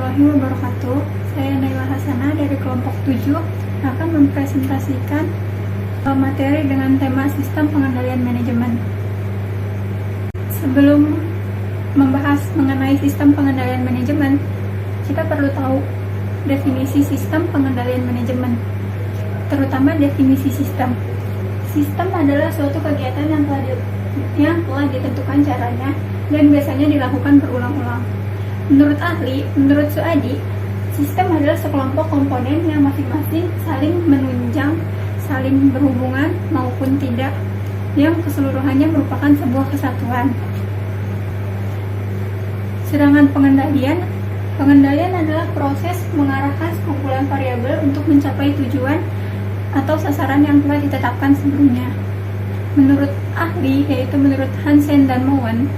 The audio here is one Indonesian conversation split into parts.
warahmatullahi wabarakatuh. Saya Naila Hasanah dari kelompok 7 akan mempresentasikan materi dengan tema sistem pengendalian manajemen. Sebelum membahas mengenai sistem pengendalian manajemen, kita perlu tahu definisi sistem pengendalian manajemen, terutama definisi sistem. Sistem adalah suatu kegiatan yang telah ditentukan caranya dan biasanya dilakukan berulang-ulang. Menurut Suadi, sistem adalah sekelompok komponen yang masing-masing saling menunjang, saling berhubungan maupun tidak, yang keseluruhannya merupakan sebuah kesatuan. Sedangkan pengendalian adalah proses mengarahkan sekumpulan variabel untuk mencapai tujuan atau sasaran yang telah ditetapkan sebelumnya. Menurut ahli, yaitu menurut Hansen dan Moen,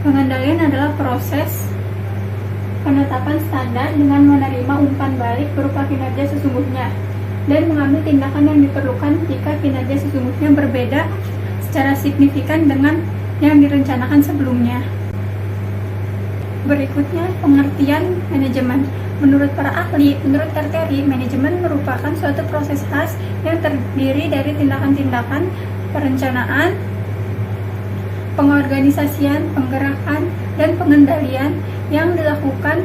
pengendalian adalah proses penetapan standar dengan menerima umpan balik berupa kinerja sesungguhnya dan mengambil tindakan yang diperlukan jika kinerja sesungguhnya berbeda secara signifikan dengan yang direncanakan sebelumnya. Berikutnya, pengertian manajemen. Menurut para ahli, menurut Terteri, manajemen merupakan suatu proses khas yang terdiri dari tindakan-tindakan perencanaan, pengorganisasian, penggerakan, dan pengendalian yang dilakukan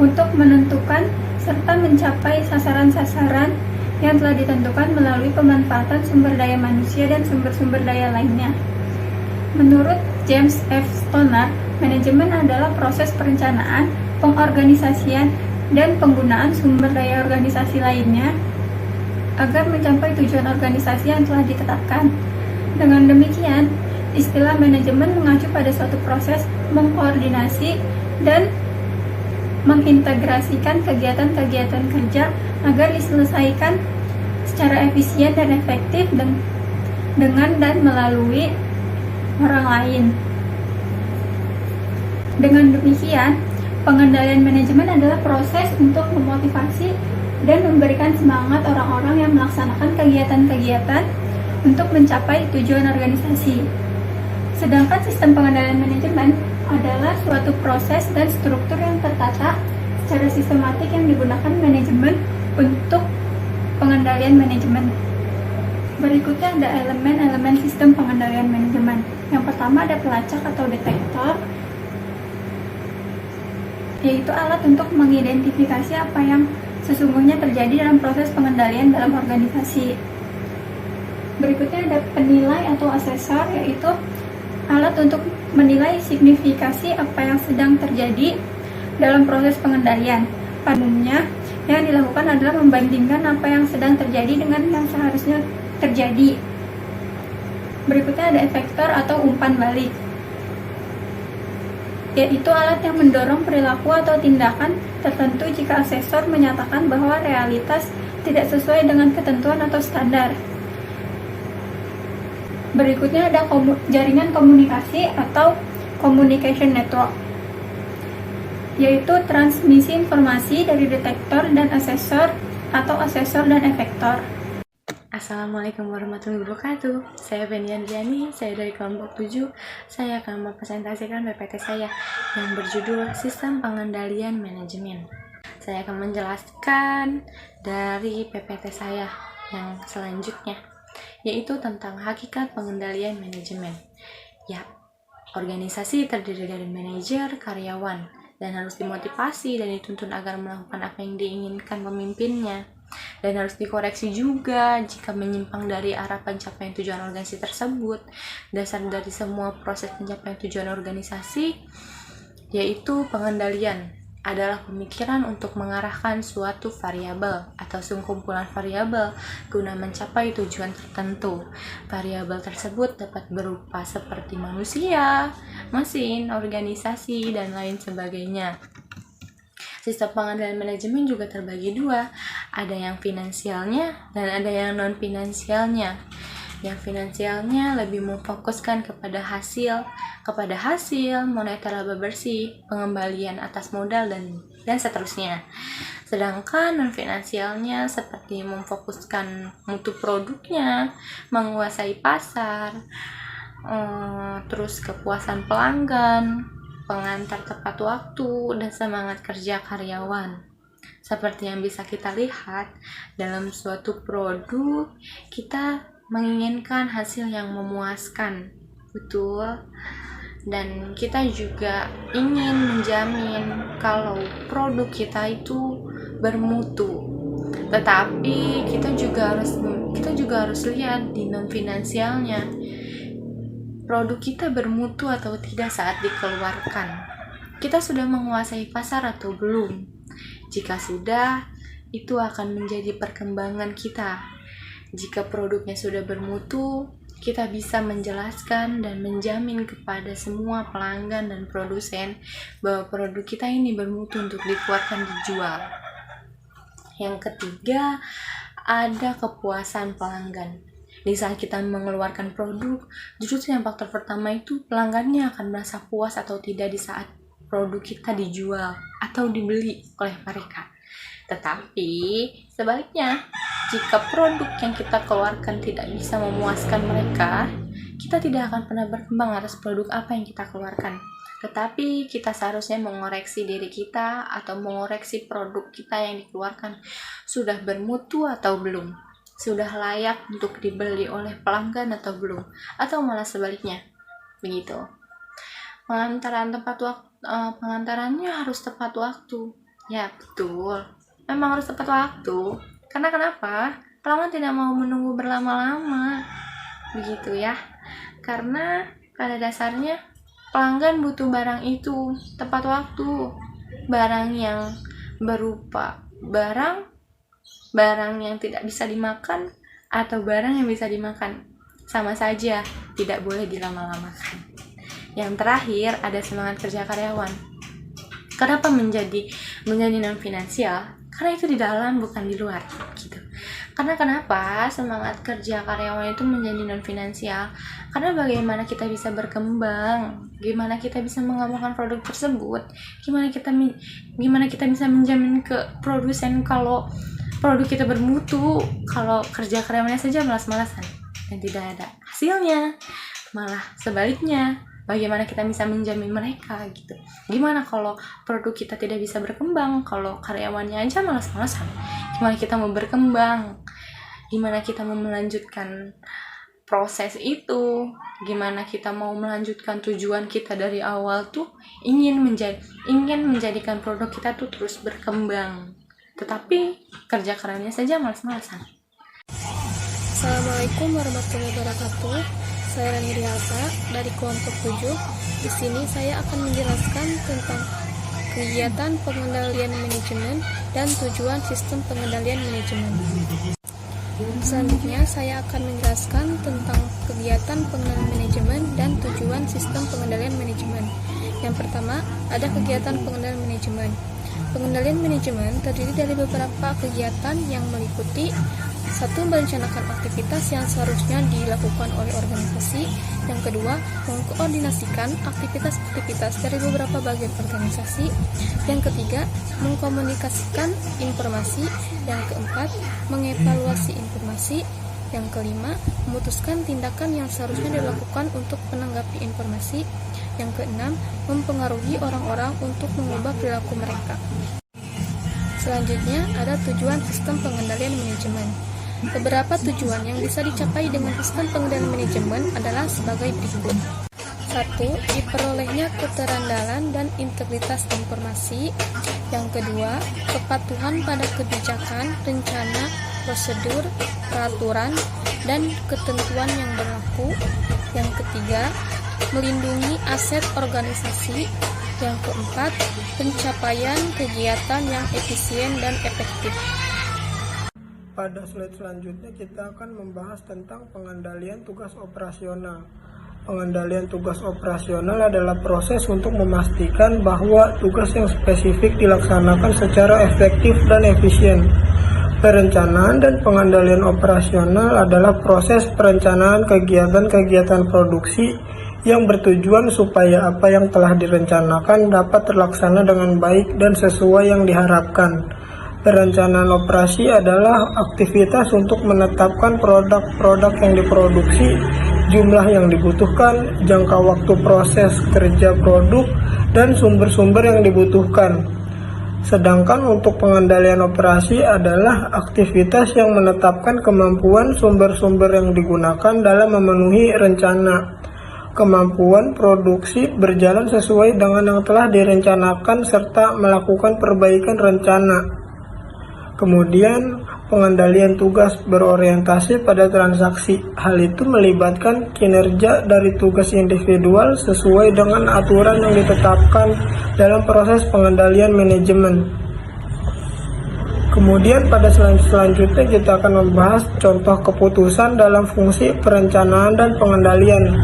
untuk menentukan serta mencapai sasaran-sasaran yang telah ditentukan melalui pemanfaatan sumber daya manusia dan sumber-sumber daya lainnya. Menurut James F. Stoner, manajemen adalah proses perencanaan, pengorganisasian, dan penggunaan sumber daya organisasi lainnya agar mencapai tujuan organisasi yang telah ditetapkan. Dengan demikian, istilah manajemen mengacu pada suatu proses mengkoordinasi dan mengintegrasikan kegiatan-kegiatan kerja agar diselesaikan secara efisien dan efektif dengan dan melalui orang lain. Dengan demikian, pengendalian manajemen adalah proses untuk memotivasi dan memberikan semangat orang-orang yang melaksanakan kegiatan-kegiatan untuk mencapai tujuan organisasi. Sedangkan sistem pengendalian manajemen adalah suatu proses dan struktur yang tertata secara sistematik yang digunakan manajemen untuk pengendalian manajemen. Berikutnya ada elemen-elemen sistem pengendalian manajemen. Yang pertama ada pelacak atau detektor, yaitu alat untuk mengidentifikasi apa yang sesungguhnya terjadi dalam proses pengendalian dalam organisasi. Berikutnya ada penilai atau asesor, yaitu alat untuk menilai signifikasi apa yang sedang terjadi dalam proses pengendalian. Pada umumnya, yang dilakukan adalah membandingkan apa yang sedang terjadi dengan yang seharusnya terjadi. Berikutnya ada efektor atau umpan balik, yaitu alat yang mendorong perilaku atau tindakan tertentu jika asesor menyatakan bahwa realitas tidak sesuai dengan ketentuan atau standar. Berikutnya ada jaringan komunikasi atau communication network, yaitu transmisi informasi dari detektor dan asesor atau asesor dan efektor. Assalamualaikum warahmatullahi wabarakatuh. Saya Benian Diani, saya dari kelompok 7. Saya akan mempresentasikan PPT saya yang berjudul Sistem Pengendalian Manajemen. Saya akan menjelaskan dari PPT saya yang selanjutnya, yaitu tentang hakikat pengendalian manajemen. Ya, organisasi terdiri dari manajer, karyawan, dan harus dimotivasi dan dituntun agar melakukan apa yang diinginkan pemimpinnya. Dan harus dikoreksi juga jika menyimpang dari arah pencapaian tujuan organisasi tersebut. Dasar dari semua proses pencapaian tujuan organisasi yaitu pengendalian adalah pemikiran untuk mengarahkan suatu variabel atau sekumpulan variabel guna mencapai tujuan tertentu. Variabel tersebut dapat berupa seperti manusia, mesin, organisasi, dan lain sebagainya. Sistem pengendalian manajemen juga terbagi dua, ada yang finansialnya dan ada yang non-finansialnya. Yang finansialnya lebih memfokuskan kepada hasil, moneter laba bersih, pengembalian atas modal, dan seterusnya. Sedangkan non-finansialnya seperti memfokuskan mutu produknya, menguasai pasar, terus kepuasan pelanggan, pengantar tepat waktu dan semangat kerja karyawan. Seperti yang bisa kita lihat dalam suatu produk, kita menginginkan hasil yang memuaskan, betul. Dan kita juga ingin menjamin kalau produk kita itu bermutu. Tetapi kita juga harus lihat di non finansialnya, produk kita bermutu atau tidak saat dikeluarkan. Kita sudah menguasai pasar atau belum? Jika sudah, itu akan menjadi perkembangan kita. Jika produknya sudah bermutu, kita bisa menjelaskan dan menjamin kepada semua pelanggan dan produsen bahwa produk kita ini bermutu untuk dikeluarkan dijual. Yang ketiga, ada kepuasan pelanggan. Di saat kita mengeluarkan produk, justru yang faktor pertama itu pelanggannya akan merasa puas atau tidak di saat produk kita dijual atau dibeli oleh mereka. Tetapi sebaliknya, jika produk yang kita keluarkan tidak bisa memuaskan mereka, kita tidak akan pernah berkembang atas produk apa yang kita keluarkan. Tetapi kita seharusnya mengoreksi diri kita atau mengoreksi produk kita yang dikeluarkan sudah bermutu atau belum, sudah layak untuk dibeli oleh pelanggan atau belum, atau malah sebaliknya. Begitu. Pengantarannya harus tepat waktu. Ya, betul. Memang harus tepat waktu. Karena kenapa? Pelanggan tidak mau menunggu berlama-lama. Begitu ya. Karena pada dasarnya pelanggan butuh barang itu tepat waktu. Barang yang berupa barang yang tidak bisa dimakan atau barang yang bisa dimakan. Sama saja, tidak boleh dilama-lamakan. Yang terakhir, ada semangat kerja karyawan. Kenapa menjadi non finansial? Karena itu di dalam, bukan di luar, gitu. Karena kenapa semangat kerja karyawan itu menjadi non finansial? Karena bagaimana kita bisa berkembang, gimana kita bisa mengembangkan produk tersebut, gimana kita bisa menjamin ke produsen kalau produk kita bermutu, kalau kerja karyawannya saja malas-malasan dan tidak ada hasilnya. Malah sebaliknya, bagaimana kita bisa menjamin mereka gitu. Gimana kalau produk kita tidak bisa berkembang, kalau karyawannya aja malas-malasan? Gimana kita mau berkembang? Gimana kita mau melanjutkan proses itu? Gimana kita mau melanjutkan tujuan kita dari awal tuh ingin menjadikan produk kita tuh terus berkembang. Tetapi kerja karyawannya saja malas-malasan. Assalamualaikum warahmatullahi wabarakatuh. Saya Rani Rialsa dari kelompok 7. Di sini saya akan menjelaskan tentang kegiatan pengendalian manajemen dan tujuan sistem pengendalian manajemen. Selanjutnya saya akan menjelaskan tentang kegiatan pengendalian manajemen dan tujuan sistem pengendalian manajemen. Yang pertama, ada kegiatan pengendalian manajemen. Pengendalian manajemen terdiri dari beberapa kegiatan yang meliputi: 1. Merencanakan aktivitas yang seharusnya dilakukan oleh organisasi. Yang kedua, mengkoordinasikan aktivitas-aktivitas dari beberapa bagian organisasi. Yang ketiga, mengkomunikasikan informasi. Yang keempat, mengevaluasi informasi. Yang kelima, memutuskan tindakan yang seharusnya dilakukan untuk menanggapi informasi. Yang keenam, mempengaruhi orang-orang untuk mengubah perilaku mereka. Selanjutnya, ada tujuan sistem pengendalian manajemen. Beberapa tujuan yang bisa dicapai dengan sistem pengendalian manajemen adalah sebagai berikut. 1. Diperolehnya keterandalan dan integritas informasi. Yang kedua, kepatuhan pada kebijakan, rencana, prosedur, peraturan, dan ketentuan yang berlaku. Yang ketiga, melindungi aset organisasi. Yang keempat, pencapaian kegiatan yang efisien dan efektif. Pada slide selanjutnya kita akan membahas tentang pengendalian tugas operasional. Pengendalian tugas operasional adalah proses untuk memastikan bahwa tugas yang spesifik dilaksanakan secara efektif dan efisien. Perencanaan dan pengendalian operasional adalah proses perencanaan kegiatan-kegiatan produksi yang bertujuan supaya apa yang telah direncanakan dapat terlaksana dengan baik dan sesuai yang diharapkan. Perencanaan operasi adalah aktivitas untuk menetapkan produk-produk yang diproduksi jumlah yang dibutuhkan, jangka waktu proses kerja produk, dan sumber-sumber yang dibutuhkan. Sedangkan untuk pengendalian operasi adalah aktivitas yang menetapkan kemampuan sumber-sumber yang digunakan dalam memenuhi rencana. Kemampuan produksi berjalan sesuai dengan yang telah direncanakan serta melakukan perbaikan rencana. Kemudian, pengendalian tugas berorientasi pada transaksi. Hal itu melibatkan kinerja dari tugas individual sesuai dengan aturan yang ditetapkan dalam proses pengendalian manajemen. Kemudian pada selanjutnya kita akan membahas contoh keputusan dalam fungsi perencanaan dan pengendalian.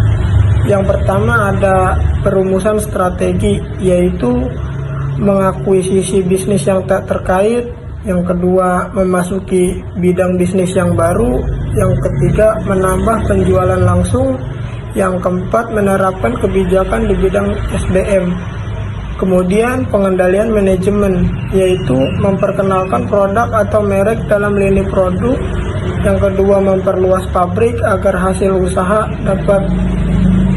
Yang pertama ada perumusan strategi, yaitu mengakuisisi bisnis yang tak terkait. Yang kedua, memasuki bidang bisnis yang baru. Yang ketiga, menambah penjualan langsung. Yang keempat, menerapkan kebijakan di bidang SDM. Kemudian, pengendalian manajemen, yaitu memperkenalkan produk atau merek dalam lini produk. Yang kedua, memperluas pabrik agar hasil usaha dapat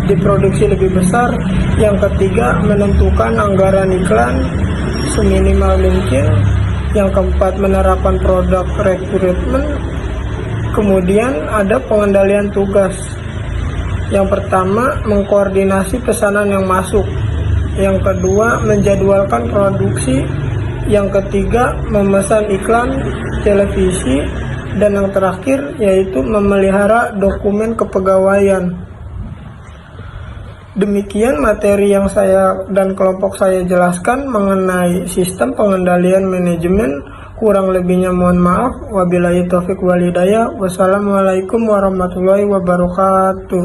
diproduksi lebih besar. Yang ketiga, menentukan anggaran iklan seminimal mungkin. Yang keempat, menerapkan produk rekrutmen. Kemudian ada pengendalian tugas. Yang pertama, mengkoordinasi pesanan yang masuk. Yang kedua, menjadwalkan produksi. Yang ketiga, memesan iklan televisi. Dan yang terakhir, yaitu memelihara dokumen kepegawaian. Demikian materi yang saya dan kelompok saya jelaskan mengenai sistem pengendalian manajemen. Kurang lebihnya mohon maaf. Wabillahi taufiq wal hidayah. Wassalamualaikum warahmatullahi wabarakatuh.